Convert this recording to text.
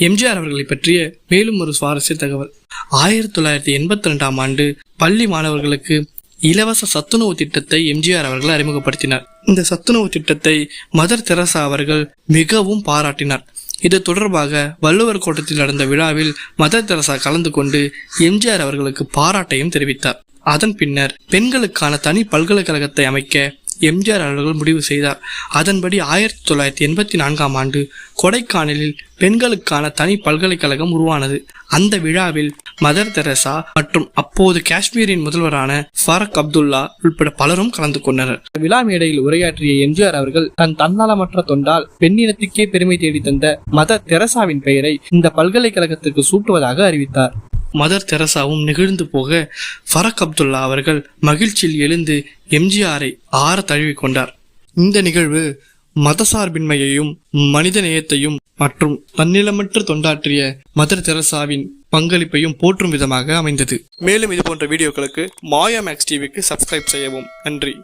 எம்ஜிஆர் அவர்களை பற்றிய மேலும் ஒரு சுவாரஸ்ய தகவல். 1982ஆம் ஆண்டு பள்ளி மாணவர்களுக்கு இலவச சத்துணவு திட்டத்தை எம்ஜிஆர் அவர்கள் அறிமுகப்படுத்தினார். இந்த சத்துணவு திட்டத்தை மதர் தெரசா அவர்கள் மிகவும் பாராட்டினார். இது தொடர்பாக வள்ளுவர் கோட்டத்தில் நடந்த விழாவில் மதர் தெரசா கலந்து கொண்டு எம்ஜிஆர் அவர்களுக்கு பாராட்டையும் தெரிவித்தார். அதன் பின்னர் பெண்களுக்கான தனி பல்கலைக்கழகத்தை அமைக்க எம்ஜிஆர் அவர்கள் முடிவு செய்தார். அதன்படி 1984ஆம் ஆண்டு கொடைக்கானலில் பெண்களுக்கான தனி பல்கலைக்கழகம் உருவானது. அந்த விழாவில் மதர் தெரசா மற்றும் அப்போது காஷ்மீரின் முதல்வரான ஃபாரூக் அப்துல்லா உட்பட பலரும் கலந்து கொண்டனர். விழா மேடையில் உரையாற்றிய எம்ஜிஆர் அவர்கள் தன் தன்னலமற்ற தொண்டால் பெண்ணினத்துக்கே பெருமை தேடி தந்த மதர் தெரசாவின் பெயரை இந்த பல்கலைக்கழகத்துக்கு சூட்டுவதாக அறிவித்தார். மதர் தெரசாவும் நெகிழ்ந்து போக ஃபாரூக் அப்துல்லா அவர்கள் மகிழ்ச்சியில் எழுந்து எம்ஜிஆரை ஆற தழுவி கொண்டார். இந்த நிகழ்வு மதசார்பின்மையையும் மனித நேயத்தையும் மற்றும் தன்னிலமற்ற தொண்டாற்றிய மதர் தெரசாவின் பங்களிப்பையும் போற்றும் விதமாக அமைந்தது. மேலும் இது போன்ற வீடியோக்களுக்கு மாயா மேக்ஸ் டிவிக்கு சப்ஸ்கிரைப் செய்யவும். நன்றி.